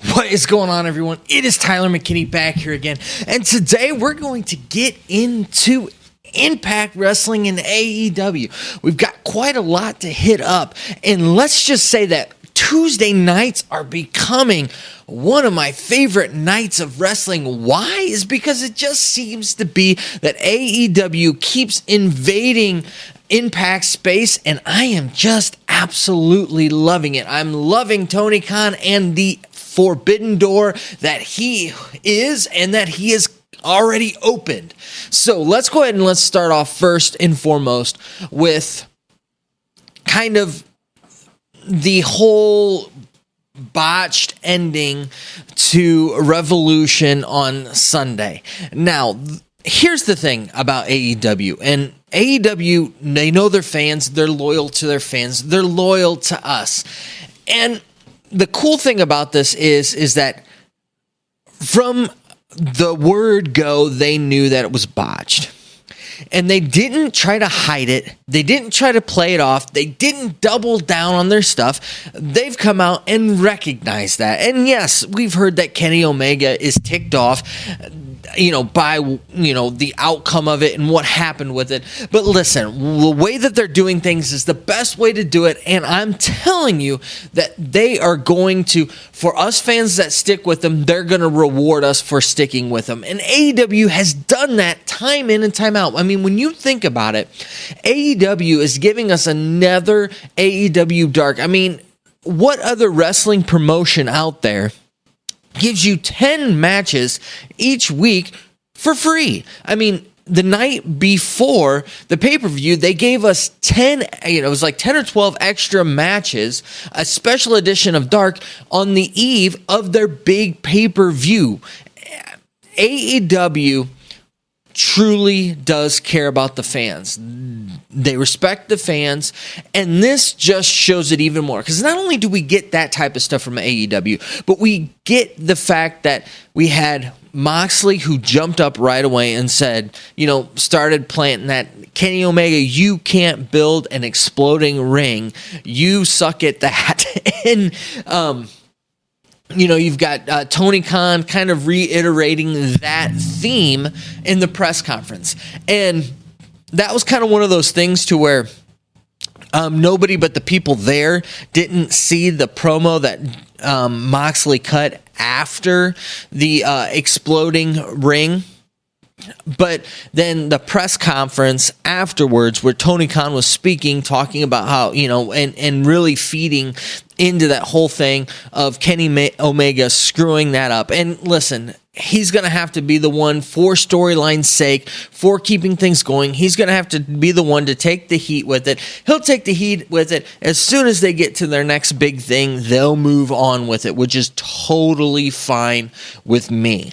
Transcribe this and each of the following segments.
What is going on, everyone? It is Tyler McKinney back here again, and today we're going to get into Impact Wrestling and AEW. We've got quite a lot to hit up, and let's just say that Tuesday nights are becoming one of my favorite nights of wrestling. Why? Is because it just seems to be that AEW keeps invading Impact space, and I am just absolutely loving it. I'm loving Tony Kahn and the forbidden door that he is and that he is already opened. So let's go ahead and let's start off first and foremost with kind of the whole botched ending to Revolution on Sunday. Now, here's the thing about AEW, and AEW, they know their fans, they're loyal to their fans, they're loyal to us. And the cool thing about this is that from the word go, they knew that it was botched. And they didn't try to hide it. They didn't try to play it off. They didn't double down on their stuff. They've come out and recognized that. And yes, we've heard that Kenny Omega is ticked off, by, the outcome of it and what happened with it. But listen, the way that they're doing things is the best way to do it. And I'm telling you that they are going to, for us fans that stick with them, they're going to reward us for sticking with them. And AEW has done that time in and time out. I mean, when you think about it, AEW is giving us another AEW Dark. I mean, what other wrestling promotion out there gives you 10 matches each week for free? I mean, the night before the pay-per-view, they gave us 10, it was like 10 or 12 extra matches, a special edition of Dark on the eve of their big pay-per-view. AEW truly does care about the fans. They respect the fans, and this just shows it even more. Because not only do we get that type of stuff from AEW, but we get the fact that we had Moxley who jumped up right away and said, started planting that, Kenny Omega, you can't build an exploding ring. You suck at that. And, you've got Tony Kahn kind of reiterating that theme in the press conference. And that was kind of one of those things to where nobody but the people there didn't see the promo that Moxley cut after the exploding ring. But then the press conference afterwards where Tony Khan was speaking, talking about how, and really feeding into that whole thing of Kenny Omega screwing that up. And listen, he's going to have to be the one for storyline's sake, for keeping things going. He's going to have to be the one to take the heat with it. He'll take the heat with it. As soon as they get to their next big thing, they'll move on with it, which is totally fine with me.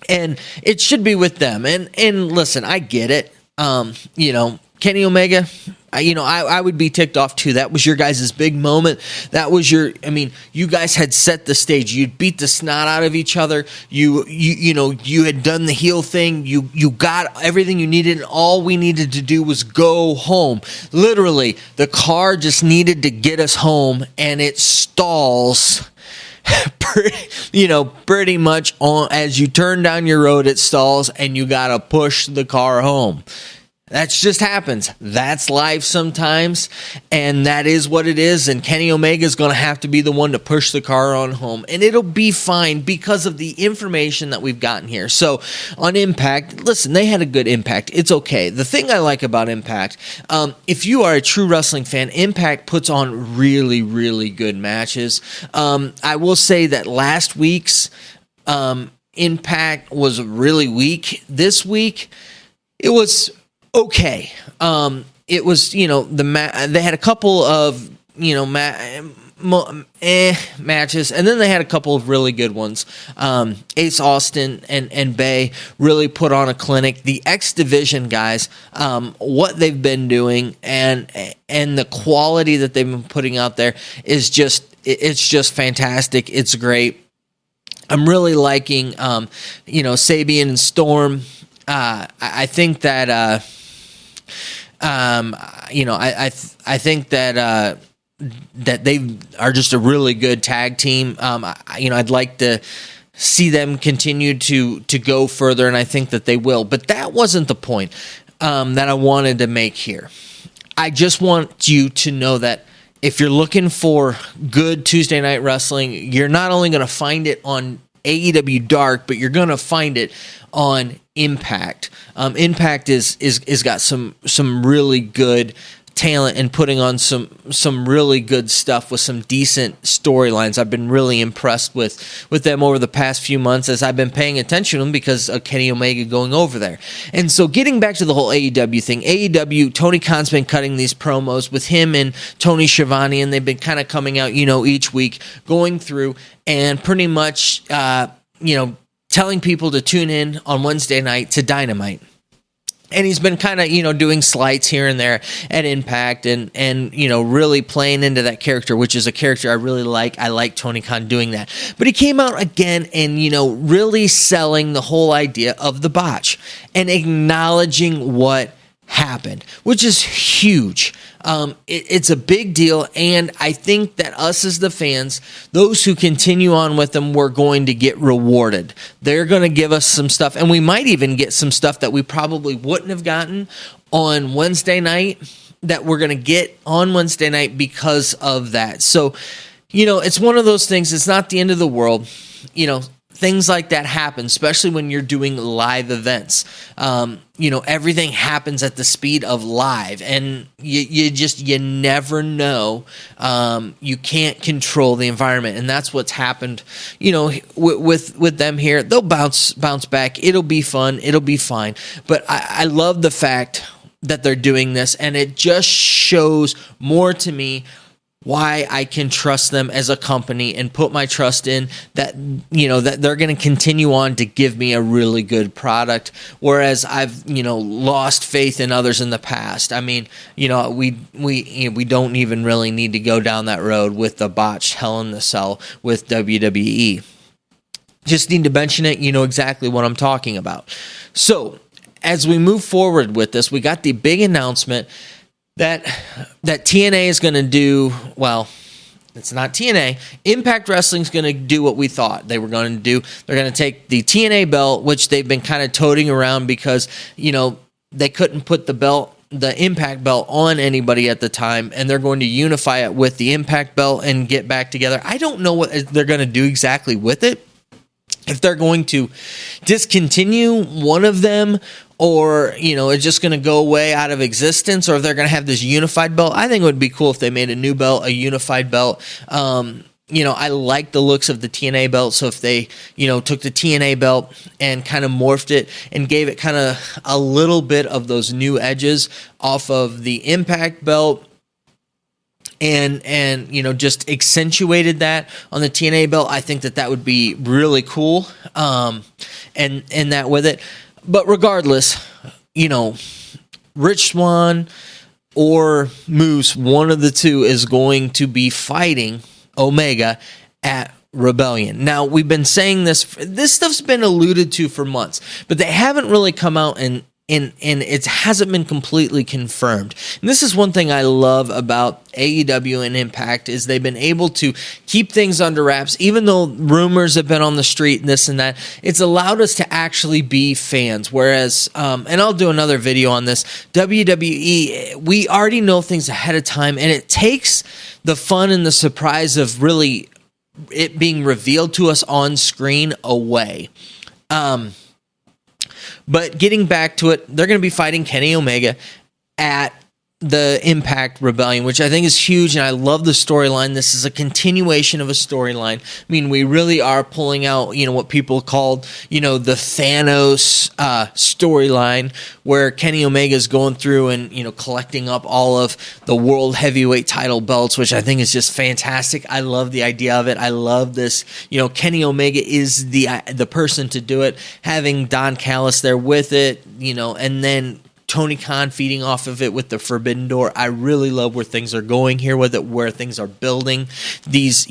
And it should be with them. And listen, I get it. Kenny Omega, I would be ticked off too. That was your guys' big moment. That was you guys had set the stage. You'd beat the snot out of each other. You had done the heel thing. You got everything you needed, and all we needed to do was go home. Literally, the car just needed to get us home, and it stalls pretty much on as you turn down your road, it stalls, and you gotta push the car home. That just happens. That's life sometimes, and that is what it is. And Kenny Omega is going to have to be the one to push the car on home, and it'll be fine because of the information that we've gotten here. So on Impact, listen, they had a good Impact. It's okay. The thing I like about Impact, if you are a true wrestling fan, Impact puts on really, really good matches. I will say that last week's Impact was really weak. This week, it was okay. It was, they had a couple of, matches, and then they had a couple of really good ones. Ace Austin and Bay really put on a clinic. The X Division guys, what they've been doing and the quality that they've been putting out there is just fantastic. It's great. I'm really liking, Sabian and Storm. I think that, I think that that they are just a really good tag team. I'd like to see them continue to go further, and I think that they will. But that wasn't the point that I wanted to make here. I just want you to know that if you're looking for good Tuesday night wrestling, you're not only going to find it on AEW Dark, but you're going to find it on Impact. Impact is got some really good talent and putting on some really good stuff with some decent storylines. I've been really impressed with them over the past few months as I've been paying attention to them because of Kenny Omega going over there. And so getting back to the whole AEW thing, AEW, Tony Khan's been cutting these promos with him and Tony Schiavone, and they've been kind of coming out, each week, going through and pretty much, telling people to tune in on Wednesday night to Dynamite. And he's been kind of, doing slights here and there at Impact and really playing into that character, which is a character I really like. I like Tony Khan doing that. But he came out again and, really selling the whole idea of the botch and acknowledging what happened, which is huge. It's a big deal, and I think that us as the fans, those who continue on with them, we're going to get rewarded. They're going to give us some stuff, and we might even get some stuff that we probably wouldn't have gotten on Wednesday night that we're going to get on Wednesday night because of that. So, it's one of those things. It's not the end of the world. Things like that happen, especially when you're doing live events. Everything happens at the speed of live, and you never know. You can't control the environment, and that's what's happened. With them here, they'll bounce back. It'll be fun. It'll be fine. But I love the fact that they're doing this, and it just shows more to me why I can trust them as a company and put my trust in that, that they're going to continue on to give me a really good product. Whereas I've, lost faith in others in the past. I mean, we don't even really need to go down that road with the botched Hell in the Cell with WWE. Just need to mention it. You know exactly what I'm talking about. So as we move forward with this, we got the big announcement that TNA is going to do, well, it's not TNA. Impact Wrestling's going to do what we thought they were going to do. They're going to take the TNA belt, which they've been kind of toting around because, they couldn't put the Impact belt on anybody at the time, and they're going to unify it with the Impact belt and get back together. I don't know what they're going to do exactly with it. If they're going to discontinue one of them, or, it's just going to go away out of existence, or if they're going to have this unified belt. I think it would be cool if they made a new belt, a unified belt. I like the looks of the TNA belt, so if they, took the TNA belt and kind of morphed it and gave it kind of a little bit of those new edges off of the Impact belt, and just accentuated that on the TNA belt, I think that would be really cool, and that with it. But regardless, Rich Swann or Moose, one of the two is going to be fighting Omega at Rebellion. Now, we've been saying this stuff's been alluded to for months, but they haven't really come out and it hasn't been completely confirmed. And this is one thing I love about AEW and Impact is they've been able to keep things under wraps, even though rumors have been on the street and this and that. It's allowed us to actually be fans. Whereas, and I'll do another video on this, WWE, we already know things ahead of time, and it takes the fun and the surprise of really it being revealed to us on screen away. But getting back to it, they're going to be fighting Kenny Omega at the Impact Rebellion, which I think is huge, and I love the storyline. This is a continuation of a storyline. I mean, we really are pulling out, what people called, the Thanos storyline, where Kenny Omega is going through and, collecting up all of the World Heavyweight title belts, which I think is just fantastic. I love the idea of it. I love this. Kenny Omega is the person to do it, having Don Callis there with it, and then Tony Khan feeding off of it with the Forbidden Door. I really love where things are going here with it, where things are building. These,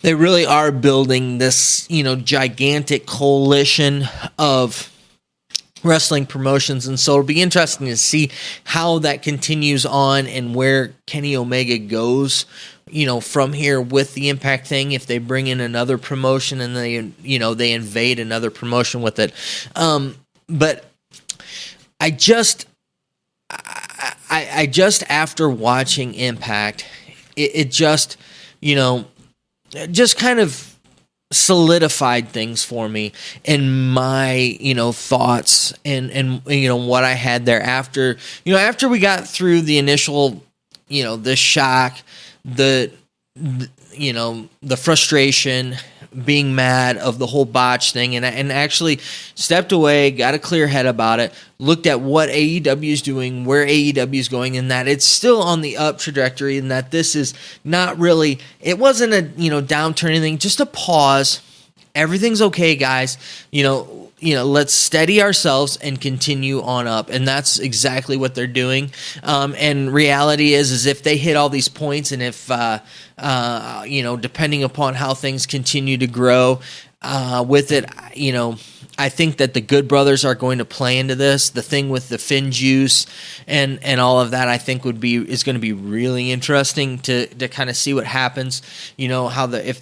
they really are building this, gigantic coalition of wrestling promotions, and so it'll be interesting to see how that continues on and where Kenny Omega goes, from here with the Impact thing. If they bring in another promotion and they invade another promotion with it, but I just after watching Impact, it just kind of solidified things for me in my thoughts and what I had there after we got through the initial the shock, the frustration, being mad of the whole botch thing, and actually stepped away, got a clear head about it, looked at what AEW is doing, where AEW is going, and that it's still on the up trajectory, and that this is not really, it wasn't a downturn anything, just a pause. Everything's okay, guys. Let's steady ourselves and continue on up. And that's exactly what they're doing. And reality is if they hit all these points, and if, depending upon how things continue to grow with it, I think that the Good Brothers are going to play into this. The thing with the Finn juice and all of that, I think is going to be really interesting to kind of see what happens. How if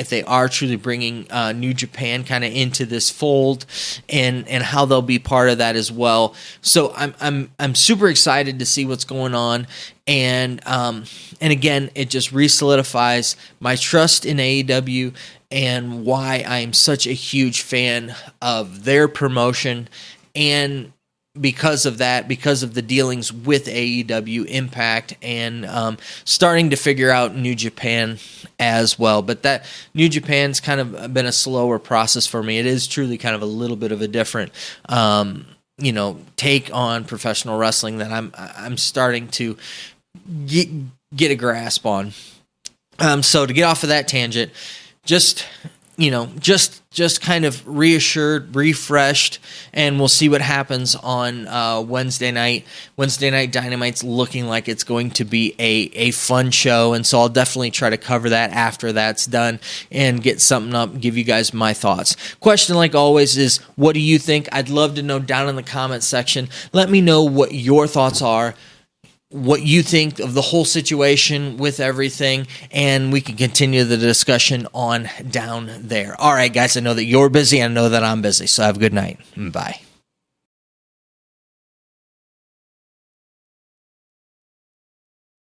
they are truly bringing New Japan kind of into this fold, and how they'll be part of that as well. So I'm super excited to see what's going on. And again, it just re-solidifies my trust in AEW and why I'm such a huge fan of their promotion. And because of that, because of the dealings with AEW, Impact, and starting to figure out New Japan as well. But that New Japan's kind of been a slower process for me. It is truly kind of a little bit of a different take on professional wrestling that I'm starting to get a grasp on. So to get off of that tangent, just kind of reassured, refreshed, and we'll see what happens on Wednesday night. Wednesday Night Dynamite's looking like it's going to be a fun show, and so I'll definitely try to cover that after that's done and get something up, give you guys my thoughts. Question, like always, is what do you think? I'd love to know down in the comment section. Let me know what your thoughts are, what you think of the whole situation with everything, and we can continue the discussion on down there. All right, guys, I know that you're busy. I know that I'm busy, so have a good night. Bye.